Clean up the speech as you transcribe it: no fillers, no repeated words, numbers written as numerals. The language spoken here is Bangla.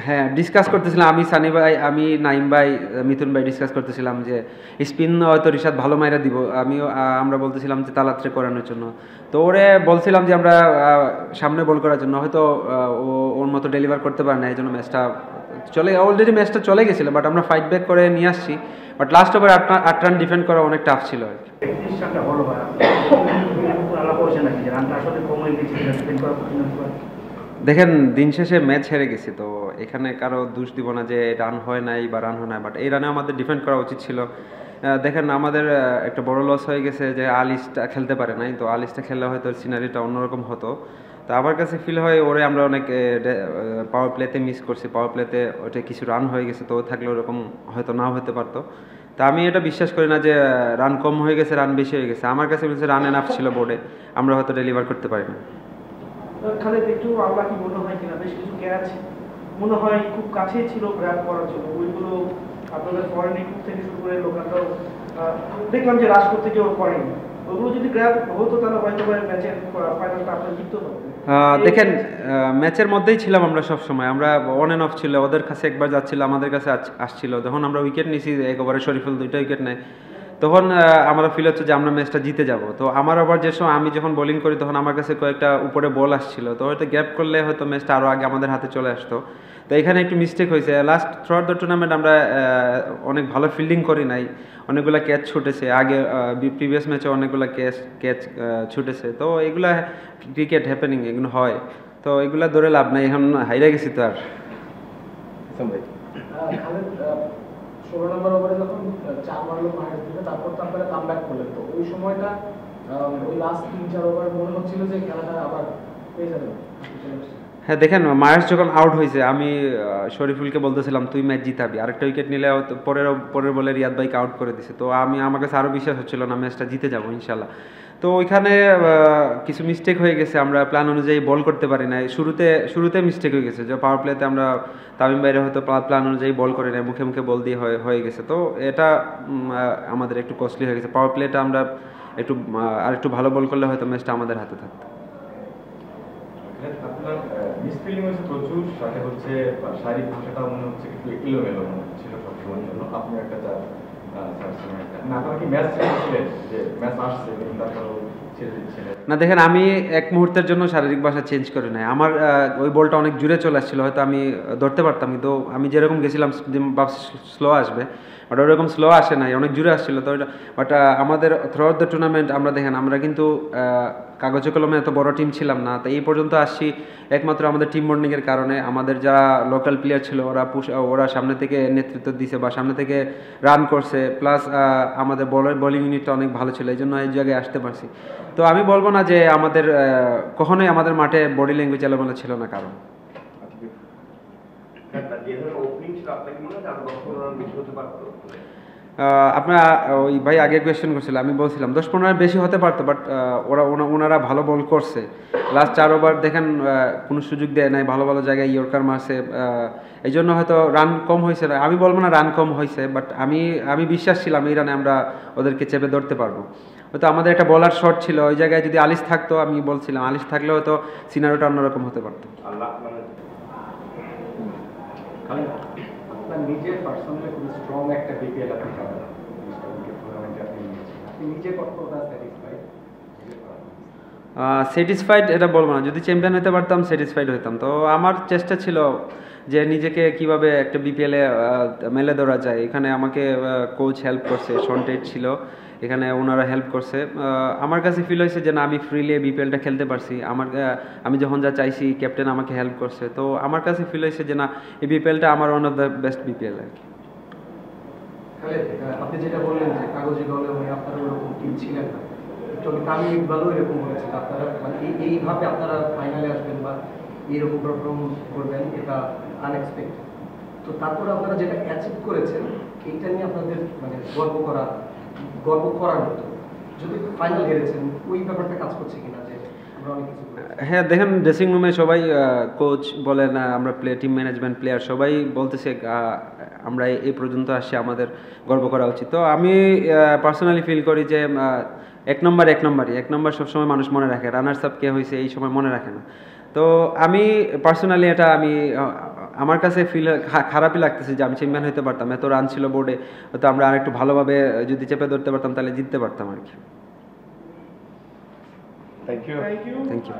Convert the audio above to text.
হ্যাঁ, ডিসকাস করতেছিলাম আমি, সানি ভাই, আমি, নাইম ভাই, মিথুন ভাই ডিসকাস করতেছিলাম যে স্পিন হয়তো রিশাদ ভালো মাইরা দিব। আমিও আমরা বলতেছিলাম যে তালাত্রে করানোর জন্য। তো ওরে বলছিলাম যে আমরা সামনে বল করার জন্য, হয়তো ও ওর মতো ডেলিভার করতে পারে না, এই জন্য ম্যাচটা অলরেডি ম্যাচটা চলে গেছিলো, বাট আমরা ফাইট ব্যাক করে নিয়ে আসছি। But last over 8 run defend করা অনেক টাফ ছিল আর কি। দেখেন, দিন শেষে ম্যাচ হেরে গেছি, তো এখানে কারো দোষ দিব না যে রান হয় নাই বা রান হয় নাই, বাট এই রানে আমাদের ডিফেন্ড করা উচিত ছিল। দেখেন, আমাদের একটা বড় লস হয়ে গেছে যে আলিসটা খেলতে পারে নাই, তো আলিসটা খেললে হয়তো সিনারিটা অন্যরকম হতো। তো আমার কাছে ফিল হয় ওরে আমরা অনেক পাওয়ার প্লেতে মিস করছি, পাওয়ার প্লেতে ওটা কিছু রান হয়ে গেছে, তো থাকলে ওরকম হয়তো নাও হতে পারতো। তা আমি এটা বিশ্বাস করি না যে রান কম হয়ে গেছে, রান বেশি হয়ে গেছে। আমার কাছে বলছে রান এনাফ ছিল বোর্ডে, আমরা হয়তো ডেলিভার করতে পারি না। খালেদ, একটু আল্লাহ কি মনে হয় কিনা বেশ কিছু ক্যাচ মনে হয় খুব কাছেই ছিল গ্র্যাব করার জন্য, ওইগুলো আপনাদের ফরেন ইকুইপ থেকে শুরু করে লোকালটাও দেখলাম যে রাশ করতে কেউ করেনি। ওগুলো যদি গ্র্যাব হতো তাহলে হয়তো ম্যাচের ফাইনালটা আপনার জিততে হবে। দেখেন, ম্যাচের মধ্যেই ছিলাম আমরা সব সময়, আমরা অন অ্যান্ড অফ ছিল। ওদের কাছে একবার যাচ্ছিল, আমাদের কাছে আসছিল। যখন আমরা উইকেট নিয়েছি, এক ওভারে শরীফুল 2টা উইকেট নেয়, তখন আমরা ফিল হচ্ছে যে আমরা ম্যাচটা জিতে যাব। তো আমার আবার যে সময় আমি যখন বোলিং করি, তখন আমার কাছে কয়েকটা উপরে বল আসছিল, তো হয়তো গ্যাপ করলে হয়তো ম্যাচটা আরও আগে আমাদের হাতে চলে আসতো। তো এখানে একটু মিস্টেক হয়েছে। লাস্ট থ্রুআউট দ্য টুর্নামেন্ট আমরা অনেক ভালো ফিল্ডিং করি নাই, অনেকগুলো ক্যাচ ছুটেছে। আগে প্রিভিয়াস ম্যাচে অনেকগুলো ক্যাচ ছুটেছে। তো এগুলা ক্রিকেট হ্যাপেনিং, এগুলো হয়। তো এগুলা ধরে লাভ নাই, এখন হাইরা গেছি তো আর। 16 নম্বর ওভারে যখন 4 মারলো মাইনাস দিলে, তারপর তো আপনারা কামব্যাক করলেন। তো ওই সময়টা ওই লাস্ট 3-4 ওভার মনে হচ্ছিল যে খেলাটা আবার পেয়ে যাবে। হ্যাঁ, দেখেন, মায়ার্স যখন আউট হয়েছে, আমি শরীফুলকে বলতেছিলাম তুই ম্যাচ জিতাবি, আরেকটা উইকেট নিলে পরের বলে রিয়াদ ভাইকে আউট করে দিছে। তো আমার কাছে আরও বিশ্বাস হচ্ছিল না ম্যাচটা জিতে যাবো ইনশাল্লাহ। তো ওইখানে কিছু মিস্টেক হয়ে গেছে, আমরা প্ল্যান অনুযায়ী বল করতে পারি না। শুরুতে মিস্টেক হয়ে গেছে যে পাওয়ার প্লেতে আমরা তামিম বাইরে হয়তো প্ল্যান অনুযায়ী বল করি না, মুখে মুখে বল দিয়ে হয়ে গেছে। তো এটা আমাদের একটু কস্টলি হয়ে গেছে। পাওয়ার প্লেটা আমরা আর একটু ভালো বল করলে হয়তো ম্যাচটা আমাদের হাতে থাকতো। আপনার মিসফিল্ডিং হচ্ছে প্রচুর, সাথে হচ্ছে শারীরিক ভাষাটা মনে হচ্ছে একটু এলোমেলো মনে হচ্ছিল সবসময়ের জন্য। আপনি একটা না, আপনারা কি ম্যাচ ছেড়েছিলেন যে ম্যাচ আসছে তারপরেও ছেড়ে দিচ্ছিলেন? না, দেখেন, আমি এক মুহূর্তের জন্য শারীরিক ভাষা চেঞ্জ করি নাই। আমার ওই বলটা অনেক জুড়ে চলে আসছিল, হয়তো আমি ধরতে পারতাম, কিন্তু আমি যেরকম গেছিলাম ভাবছি স্লো আসবে, বাট ওরকম স্লো আসে নাই, অনেক জুড়ে আসছিল। তো বাট আমাদের থ্রুআউট দ্য টুর্নামেন্ট আমরা দেখেন, আমরা কিন্তু কাগজে কলমে এত বড় টিম ছিলাম না। তো এই পর্যন্ত আসছি একমাত্র আমাদের টিম বন্ডিংয়ের কারণে। আমাদের যারা লোকাল প্লেয়ার ছিল ওরা সামনে থেকে নেতৃত্ব দিছে বা সামনে থেকে রান করছে, প্লাস আমাদের বোলিং ইউনিটটা অনেক ভালো ছিল, এই জন্য এই জায়গায় আসতে পারছি। তো আমি বলবো না যে আমাদের কখনোই আমাদের মাঠে বডি ল্যাঙ্গুয়েজ এলোমেলো ছিল না কারণ। আপনার ওই ভাই আগে কোয়েশ্চেন করছিল, আমি বলছিলাম 10-15 বেশি হতে পারতো, বাট ওনারা ভালো বল করছে। লাস্ট 4 ওভার দেখেন কোনো সুযোগ দেয় নাই, ভালো ভালো জায়গায় ইয়র্কার মারছে, এই জন্য হয়তো রান কম হয়েছে। আমি বলবো না রান কম হয়েছে, বাট আমি বিশ্বাস ছিলাম এই রানে আমরা ওদেরকে চেপে ধরতে পারবো। হয়তো আমাদের একটা বলার শট ছিল, ওই জায়গায় যদি আলিস থাকতো, আমি বলছিলাম আলিস থাকলে হয়তো সিনারিওটা অন্যরকম হতে পারতো। আপনার নিজের পার্সোনালি খুব স্ট্রং একটা বিপিএল আপনি খেলেন, আপনি নিজে কতটা স্যাটিসফাইড এটা বলবো না, যদি চ্যাম্পিয়ন হতে পারতাম স্যাটিসফাইড হতাম। তো আমার চেষ্টা ছিল যে নিজেকে কিভাবে একটা বিপিএলে মেলে ধরা যায়। এখানে আমাকে কোচ হেল্প করছে, শন্টেড ছিল এখানে, ওনারা হেল্প করছে। আমার কাছে ফিল হয়েছে যে না, আমি ফ্রিলি বিপিএলটা খেলতে পারছি। আমি যখন যা চাইছি ক্যাপ্টেন আমাকে হেল্প করছে। তো আমার কাছে ফিল হয়েছে যে না, এই বিপিএলটা আমার one of the best BPL আর কি। আপনি যেটা বললেন যে কাগজে কলমে হয়ে আপনারা ওরকম টিম ছিলেন না, তামিম ইকবালও এরকম হয়েছে, আপনারা মানে এইভাবে আপনারা ফাইনালে আসবেন বা এইরকম পারফর্ম করবেন, এটা আনএক্সপেক্টেড। তো তারপরে আপনারা যেটা অ্যাচিভ করেছেন, এইটা নিয়ে আপনাদের মানে গর্ব করার মতো। যদি ফাইনাল হেরেছেন, ওই ব্যাপারটা কাজ করছে কিনা যে আমরা অনেক কিছু? হ্যাঁ, দেখেন, ড্রেসিং রুমে সবাই, কোচ বলেন, আমরা টিম ম্যানেজমেন্ট, প্লেয়ার সবাই বলতেছে আমরা এই পর্যন্ত আসছি, আমাদের গর্ব করা উচিত। তো আমি পার্সোনালি ফিল করি যে এক নম্বর সবসময় মানুষ মনে রাখে, রানার্স আপ কে হয়েছে এই সময় মনে রাখে না। তো আমি পার্সোনালি এটা আমার কাছে খারাপই লাগতেছে যে আমি চ্যাম্পিয়ন হতে পারতাম, এত রান ছিল বোর্ডে, হয়তো আমরা আরেকটু ভালোভাবে যদি চেপে ধরতে পারতাম তাহলে জিততে পারতাম আর কি। Thank you. Thank you. Thank you.